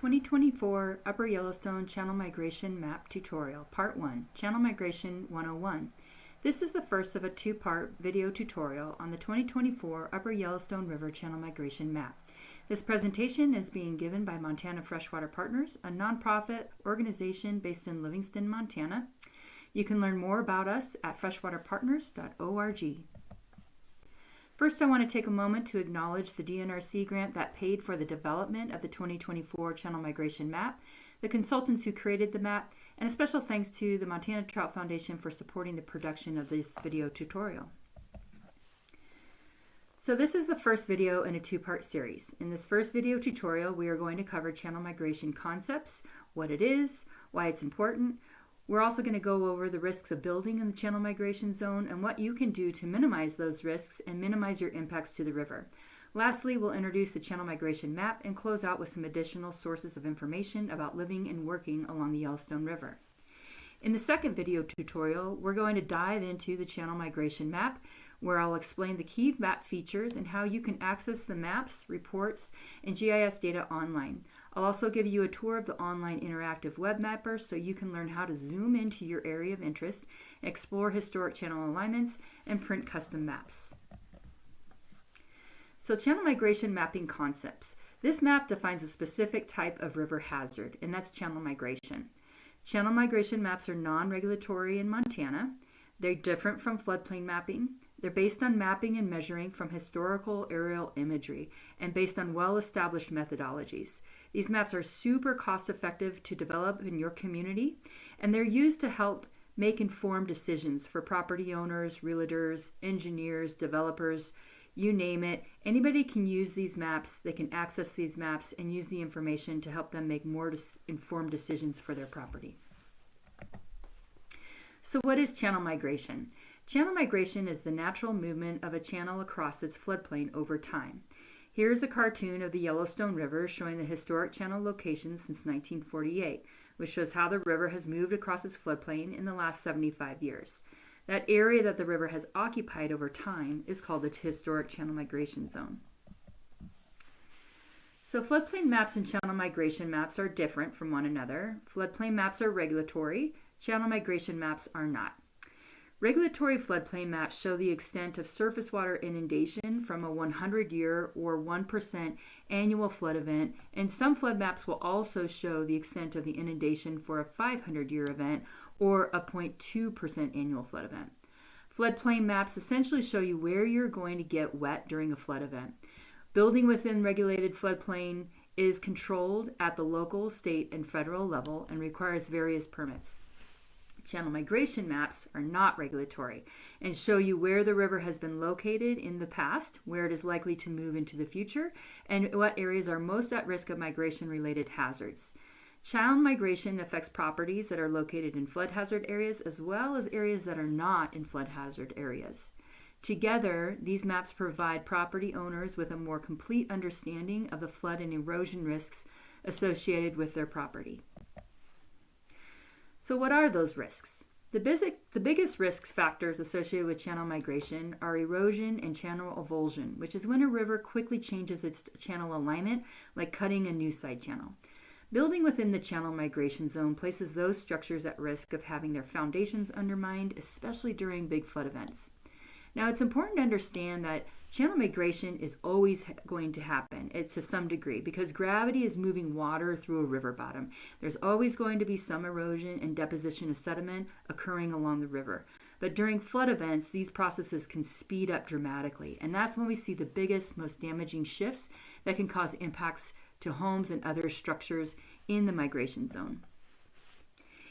2024 Upper Yellowstone Channel Migration Map Tutorial, Part 1, Channel Migration 101. This is the first of a two-part video tutorial on the 2024 Upper Yellowstone River Channel Migration Map. This presentation is being given by Montana Freshwater Partners, a nonprofit organization based in Livingston, Montana. You can learn more about us at freshwaterpartners.org. First, I want to take a moment to acknowledge the DNRC grant that paid for the development of the 2024 Channel Migration Map, the consultants who created the map, and a special thanks to the Montana Trout Foundation for supporting the production of this video tutorial. So this is the first video in a two-part series. In this first video tutorial, we are going to cover channel migration concepts, what it is, why it's important. We're also going to go over the risks of building in the channel migration zone and what you can do to minimize those risks and minimize your impacts to the river. Lastly, we'll introduce the channel migration map and close out with some additional sources of information about living and working along the Yellowstone River. In the second video tutorial, we're going to dive into the channel migration map, where I'll explain the key map features and how you can access the maps, reports, and GIS data online. I'll also give you a tour of the online interactive web mapper so you can learn how to zoom into your area of interest, explore historic channel alignments, and print custom maps. So channel migration mapping concepts. This map defines a specific type of river hazard, and that's channel migration. Channel migration maps are non-regulatory in Montana. They're different from floodplain mapping. They're based on mapping and measuring from historical aerial imagery and based on well-established methodologies. These maps are super cost-effective to develop in your community, and they're used to help make informed decisions for property owners, realtors, engineers, developers, you name it. Anybody can use these maps, they can access these maps and use the information to help them make more informed decisions for their property. So what is channel migration? Channel migration is the natural movement of a channel across its floodplain over time. Here's a cartoon of the Yellowstone River showing the historic channel locations since 1948, which shows how the river has moved across its floodplain in the last 75 years. That area that the river has occupied over time is called the historic channel migration zone. So floodplain maps and channel migration maps are different from one another. Floodplain maps are regulatory, channel migration maps are not. Regulatory floodplain maps show the extent of surface water inundation from a 100-year or 1% annual flood event, and some flood maps will also show the extent of the inundation for a 500-year event or a 0.2% annual flood event. Floodplain maps essentially show you where you're going to get wet during a flood event. Building within regulated floodplain is controlled at the local, state, and federal level and requires various permits. Channel migration maps are not regulatory and show you where the river has been located in the past, where it is likely to move into the future, and what areas are most at risk of migration-related hazards. Channel migration affects properties that are located in flood hazard areas as well as areas that are not in flood hazard areas. Together, these maps provide property owners with a more complete understanding of the flood and erosion risks associated with their property. So what are those risks? The biggest risk factors associated with channel migration are erosion and channel avulsion, which is when a river quickly changes its channel alignment, like cutting a new side channel. Building within the channel migration zone places those structures at risk of having their foundations undermined, especially during big flood events. Now, it's important to understand that channel migration is always going to happen. It's to some degree because gravity is moving water through a river bottom. There's always going to be some erosion and deposition of sediment occurring along the river. But during flood events, these processes can speed up dramatically, and that's when we see the biggest, most damaging shifts that can cause impacts to homes and other structures in the migration zone.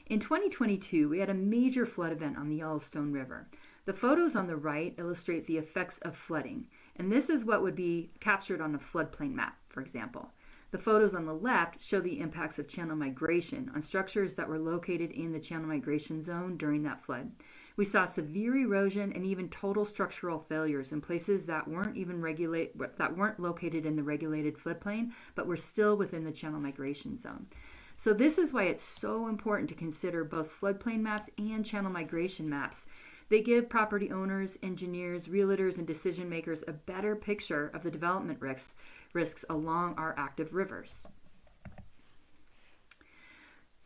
In 2022, we had a major flood event on the Yellowstone River. The photos on the right illustrate the effects of flooding, and this is what would be captured on a floodplain map, for example. The photos on the left show the impacts of channel migration on structures that were located in the channel migration zone during that flood. We saw severe erosion and even total structural failures in places that weren't located in the regulated floodplain, but were still within the channel migration zone. So this is why it's so important to consider both floodplain maps and channel migration maps. They give property owners, engineers, realtors, and decision makers a better picture of the development risks along our active rivers.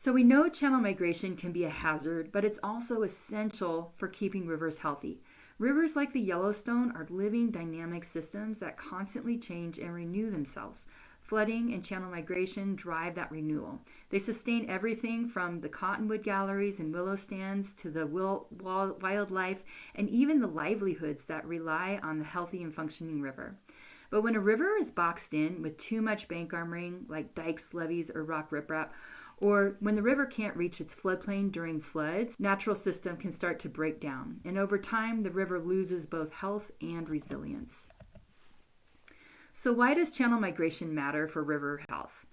So we know channel migration can be a hazard, but it's also essential for keeping rivers healthy. Rivers like the Yellowstone are living dynamic systems that constantly change and renew themselves. Flooding and channel migration drive that renewal. They sustain everything from the cottonwood galleries and willow stands to the wildlife and even the livelihoods that rely on the healthy and functioning river. But when a river is boxed in with too much bank armoring, like dikes, levees, or rock riprap, or when the river can't reach its floodplain during floods, natural system can start to break down. And over time, the river loses both health and resilience. So why does channel migration matter for river health?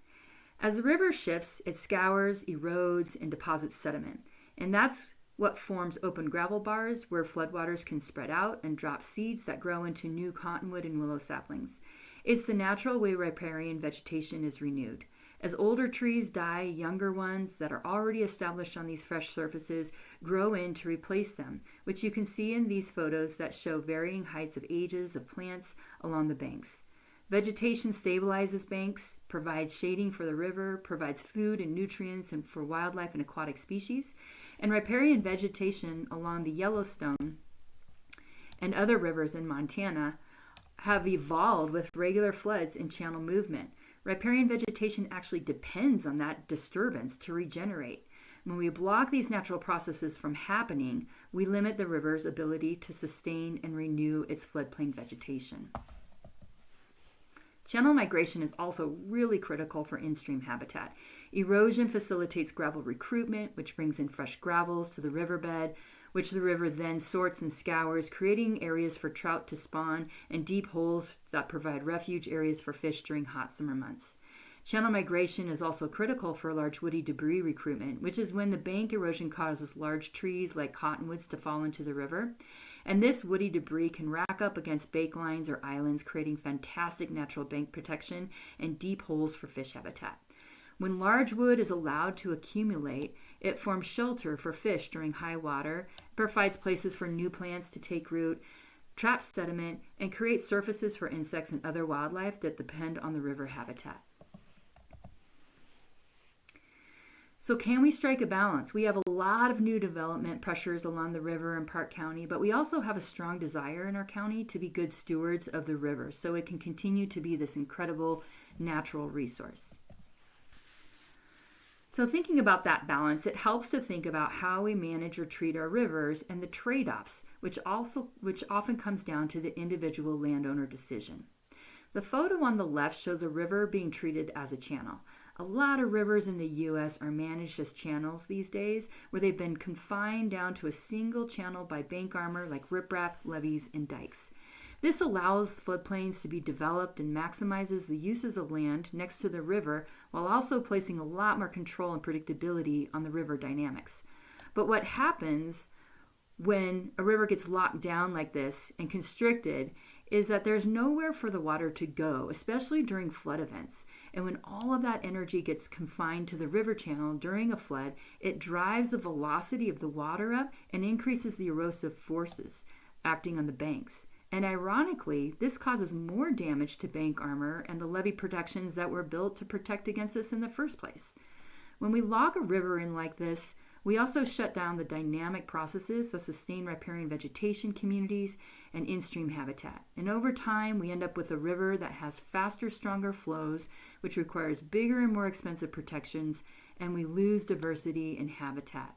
As the river shifts, it scours, erodes, and deposits sediment. And that's what forms open gravel bars where floodwaters can spread out and drop seeds that grow into new cottonwood and willow saplings. It's the natural way riparian vegetation is renewed. As older trees die, younger ones that are already established on these fresh surfaces grow in to replace them, which you can see in these photos that show varying heights of ages of plants along the banks. Vegetation stabilizes banks, provides shading for the river, provides food and nutrients and for wildlife and aquatic species, and riparian vegetation along the Yellowstone and other rivers in Montana have evolved with regular floods and channel movement. Riparian vegetation actually depends on that disturbance to regenerate. When we block these natural processes from happening, we limit the river's ability to sustain and renew its floodplain vegetation. Channel migration is also really critical for in-stream habitat. Erosion facilitates gravel recruitment, which brings in fresh gravels to the riverbed, which the river then sorts and scours, creating areas for trout to spawn and deep holes that provide refuge areas for fish during hot summer months. Channel migration is also critical for large woody debris recruitment, which is when the bank erosion causes large trees like cottonwoods to fall into the river. And this woody debris can rack up against bank lines or islands, creating fantastic natural bank protection and deep holes for fish habitat. When large wood is allowed to accumulate, it forms shelter for fish during high water, provides places for new plants to take root, traps sediment, and creates surfaces for insects and other wildlife that depend on the river habitat. So can we strike a balance? We have a lot of new development pressures along the river in Park County, but we also have a strong desire in our county to be good stewards of the river so it can continue to be this incredible natural resource. So thinking about that balance, it helps to think about how we manage or treat our rivers and the trade-offs, which often comes down to the individual landowner decision. The photo on the left shows a river being treated as a channel. A lot of rivers in the U.S. are managed as channels these days, where they've been confined down to a single channel by bank armor like riprap, levees, and dikes. This allows floodplains to be developed and maximizes the uses of land next to the river while also placing a lot more control and predictability on the river dynamics. But what happens when a river gets locked down like this and constricted is that there's nowhere for the water to go, especially during flood events. And when all of that energy gets confined to the river channel during a flood, it drives the velocity of the water up and increases the erosive forces acting on the banks. And ironically, this causes more damage to bank armor and the levee protections that were built to protect against this in the first place. When we lock a river in like this, we also shut down the dynamic processes that sustain riparian vegetation communities and in-stream habitat. And over time, we end up with a river that has faster, stronger flows, which requires bigger and more expensive protections, and we lose diversity and habitat.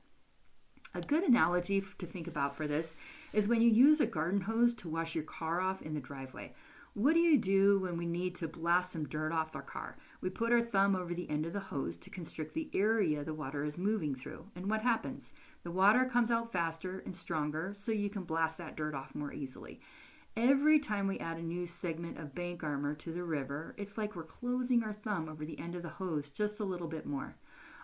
A good analogy to think about for this is when you use a garden hose to wash your car off in the driveway. What do you do when we need to blast some dirt off our car? We put our thumb over the end of the hose to constrict the area the water is moving through. And what happens? The water comes out faster and stronger, so you can blast that dirt off more easily. Every time we add a new segment of bank armor to the river, it's like we're closing our thumb over the end of the hose just a little bit more.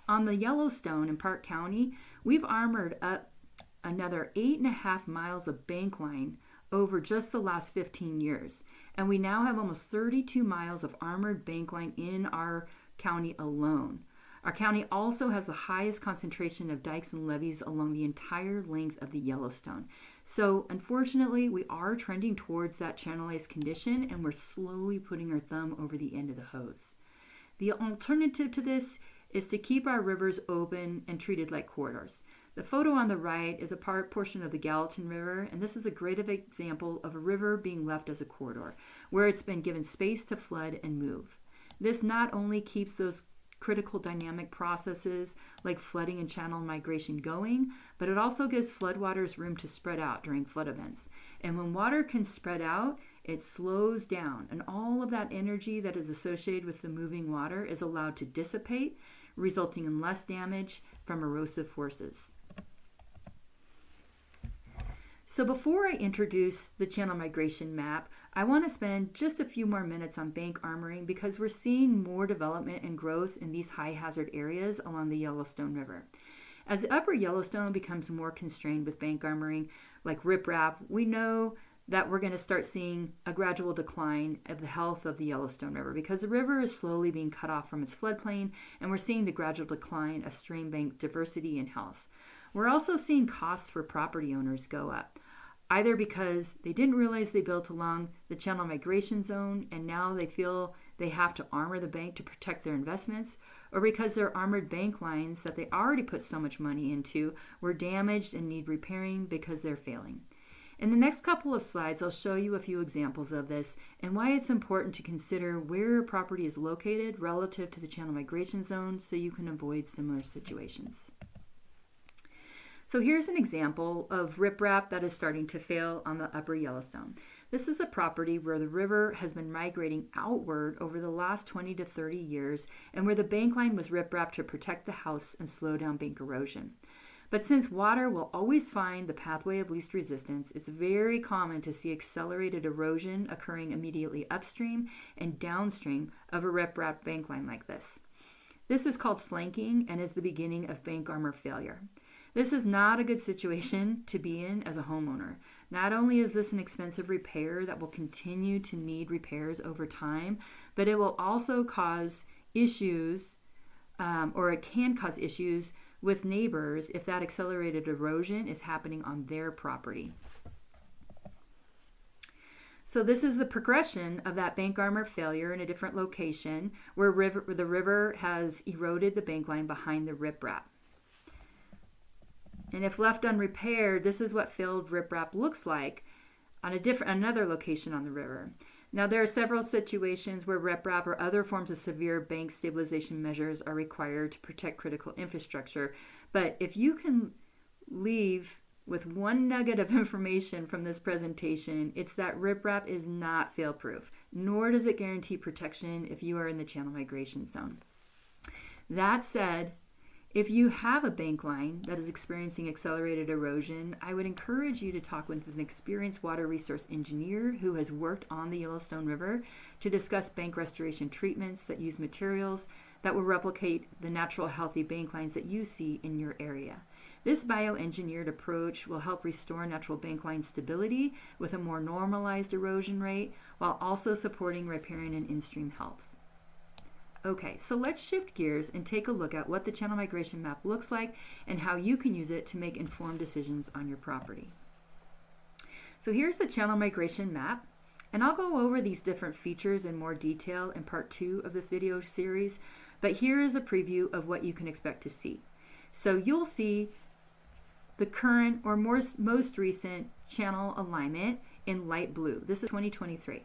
On the Yellowstone in Park County, we've armored up another 8.5 miles of bank line over just the last 15 years. And we now have almost 32 miles of armored bank line in our county alone. Our county also has the highest concentration of dikes and levees along the entire length of the Yellowstone. So unfortunately, we are trending towards that channelized condition, and we're slowly putting our thumb over the end of the hose. The alternative to this is to keep our rivers open and treated like corridors. The photo on the right is a portion of the Gallatin River, and this is a great example of a river being left as a corridor, where it's been given space to flood and move. This not only keeps those critical dynamic processes like flooding and channel migration going, but it also gives floodwaters room to spread out during flood events. And when water can spread out, it slows down, and all of that energy that is associated with the moving water is allowed to dissipate, resulting in less damage from erosive forces. So before I introduce the channel migration map, I want to spend just a few more minutes on bank armoring because we're seeing more development and growth in these high hazard areas along the Yellowstone River. As the Upper Yellowstone becomes more constrained with bank armoring like riprap, we know that we're going to start seeing a gradual decline of the health of the Yellowstone River because the river is slowly being cut off from its floodplain, and we're seeing the gradual decline of stream bank diversity and health. We're also seeing costs for property owners go up, either because they didn't realize they built along the channel migration zone and now they feel they have to armor the bank to protect their investments, or because their armored bank lines that they already put so much money into were damaged and need repairing because they're failing. In the next couple of slides, I'll show you a few examples of this and why it's important to consider where your property is located relative to the channel migration zone so you can avoid similar situations. So here's an example of riprap that is starting to fail on the Upper Yellowstone. This is a property where the river has been migrating outward over the last 20 to 30 years and where the bank line was riprap to protect the house and slow down bank erosion. But since water will always find the pathway of least resistance, it's very common to see accelerated erosion occurring immediately upstream and downstream of a riprap bank line like this. This is called flanking and is the beginning of bank armor failure. This is not a good situation to be in as a homeowner. Not only is this an expensive repair that will continue to need repairs over time, but it will also cause issues, or it can cause issues with neighbors if that accelerated erosion is happening on their property. So this is the progression of that bank armor failure in a different location where the river has eroded the bank line behind the riprap. And if left unrepaired, this is what failed riprap looks like on another location on the river. Now, there are several situations where riprap or other forms of severe bank stabilization measures are required to protect critical infrastructure. But if you can leave with one nugget of information from this presentation, it's that riprap is not fail-proof, nor does it guarantee protection if you are in the channel migration zone. That said, if you have a bank line that is experiencing accelerated erosion, I would encourage you to talk with an experienced water resource engineer who has worked on the Yellowstone River to discuss bank restoration treatments that use materials that will replicate the natural healthy bank lines that you see in your area. This bioengineered approach will help restore natural bank line stability with a more normalized erosion rate while also supporting riparian and in-stream health. Okay, so let's shift gears and take a look at what the channel migration map looks like and how you can use it to make informed decisions on your property. So here's the channel migration map, and I'll go over these different features in more detail in part 2 of this video series, but here is a preview of what you can expect to see. So you'll see the current or most recent channel alignment in light blue. This is 2023.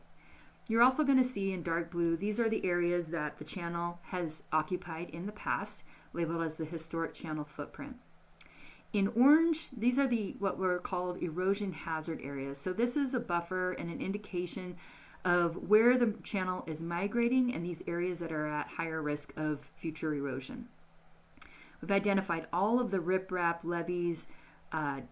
You're also going to see in dark blue, these are the areas that the channel has occupied in the past, labeled as the historic channel footprint. In orange, these are what were called erosion hazard areas. So this is a buffer and an indication of where the channel is migrating and these areas that are at higher risk of future erosion. We've identified all of the riprap, levees,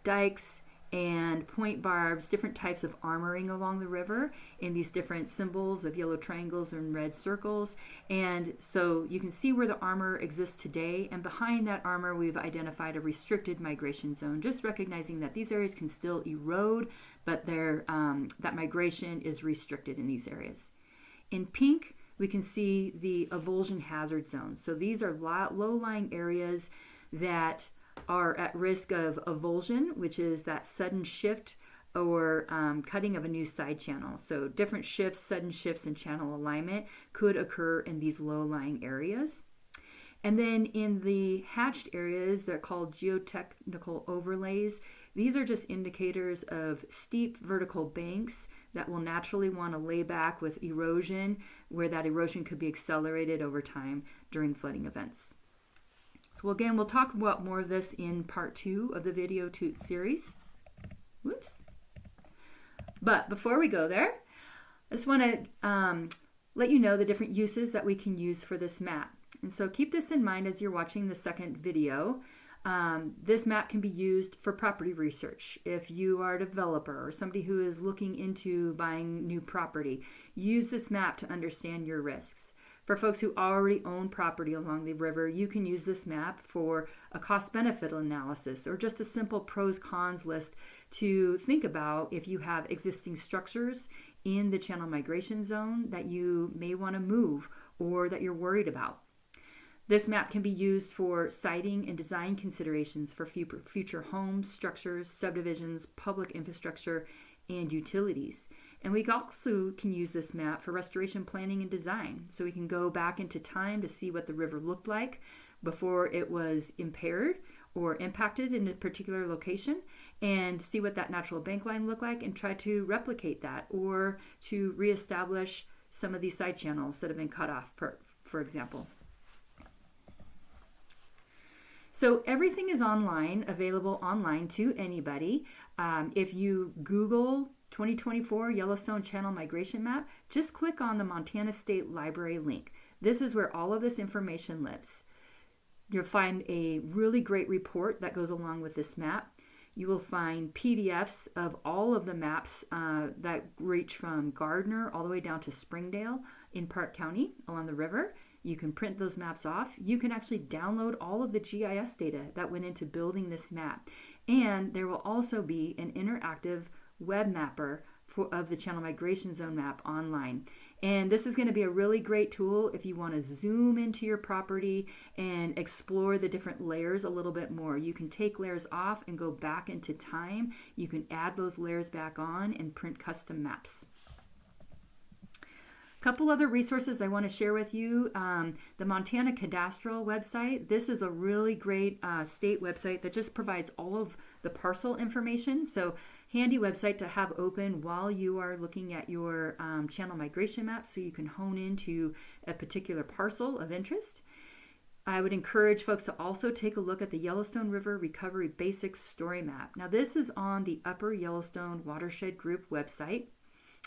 dikes, and point barbs, different types of armoring along the river in these different symbols of yellow triangles and red circles. And so you can see where the armor exists today, and behind that armor we've identified a restricted migration zone, just recognizing that these areas can still erode, but that migration is restricted in these areas. In pink, we can see the avulsion hazard zones. So these are low-lying areas that are at risk of avulsion, which is that sudden shift or cutting of a new side channel. So different shifts, sudden shifts in channel alignment could occur in these low-lying areas. And then in the hatched areas, they're called geotechnical overlays. These are just indicators of steep vertical banks that will naturally want to lay back with erosion, where that erosion could be accelerated over time during flooding events. So again, we'll talk about more of this in part 2 of the video series. Whoops. But before we go there, I just want to let you know the different uses that we can use for this map. And so keep this in mind as you're watching the second video. This map can be used for property research. If you are a developer or somebody who is looking into buying new property, use this map to understand your risks. For folks who already own property along the river, you can use this map for a cost-benefit analysis or just a simple pros-cons list to think about if you have existing structures in the channel migration zone that you may want to move or that you're worried about. This map can be used for siting and design considerations for future homes, structures, subdivisions, public infrastructure, and utilities. And we also can use this map for restoration planning and design. So we can go back into time to see what the river looked like before it was impaired or impacted in a particular location, and see what that natural bank line looked like and try to replicate that or to reestablish some of these side channels that have been cut off, for example. So everything is online, available online to anybody. If you Google 2024 Yellowstone Channel Migration Map, just click on the Montana State Library link. This is where all of this information lives. You'll find a really great report that goes along with this map. You will find PDFs of all of the maps that reach from Gardner all the way down to Springdale in Park County along the river. You can print those maps off. You can actually download all of the GIS data that went into building this map. And there will also be an interactive web mapper of the channel migration zone map online. And this is going to be a really great tool if you want to zoom into your property and explore the different layers a little bit more. You can take layers off and go back into time. You can add those layers back on and print custom maps. Couple other resources I want to share with you. The Montana Cadastral website. This is a really great state website that just provides all of the parcel information. So handy website to have open while you are looking at your channel migration map so you can hone into a particular parcel of interest. I would encourage folks to also take a look at the Yellowstone River Recovery Basics Story Map. Now this is on the Upper Yellowstone Watershed Group website.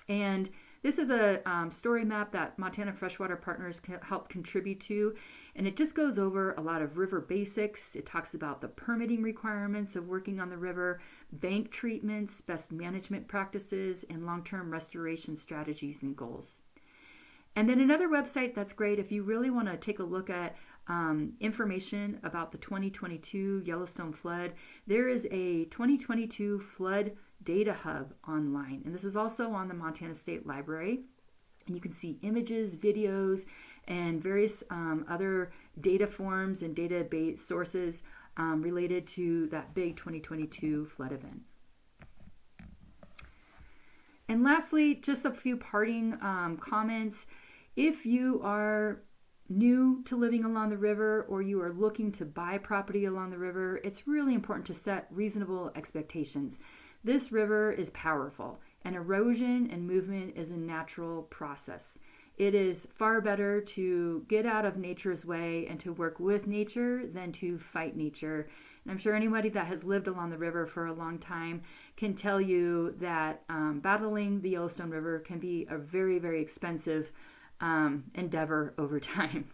And this is a story map that Montana Freshwater Partners help contribute to, and it just goes over a lot of river basics. It talks about the permitting requirements of working on the river, bank treatments, best management practices, and long-term restoration strategies and goals. And then another website that's great if you really want to take a look at information about the 2022 Yellowstone flood. There is a 2022 flood data hub online, and this is also on the Montana State Library, and you can see images, videos, and various other data forms and database sources related to that big 2022 flood event. And lastly, just a few parting comments. If you are new to living along the river or you are looking to buy property along the river, it's really important to set reasonable expectations. This river is powerful, and erosion and movement is a natural process. It is far better to get out of nature's way and to work with nature than to fight nature. And I'm sure anybody that has lived along the river for a long time can tell you that battling the Yellowstone River can be a very, very expensive endeavor over time.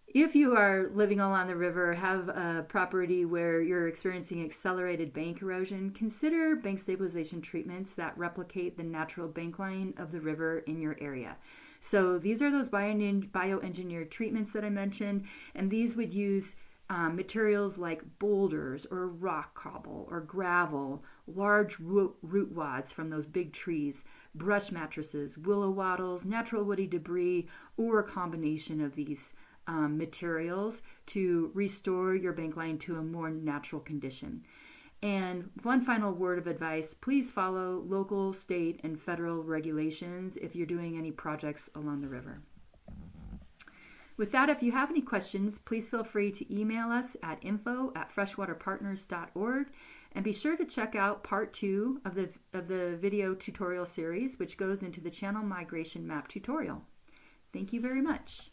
If you are living along the river, have a property where you're experiencing accelerated bank erosion, consider bank stabilization treatments that replicate the natural bank line of the river in your area. So these are those bioengineered treatments that I mentioned, and these would use materials like boulders or rock cobble or gravel, large root wads from those big trees, brush mattresses, willow wattles, natural woody debris, or a combination of these materials to restore your bank line to a more natural condition. And one final word of advice, please follow local, state, and federal regulations if you're doing any projects along the river. With that, if you have any questions, please feel free to email us at info@freshwaterpartners.org, and be sure to check out part 2 of the video tutorial series, which goes into the channel migration map tutorial. Thank you very much.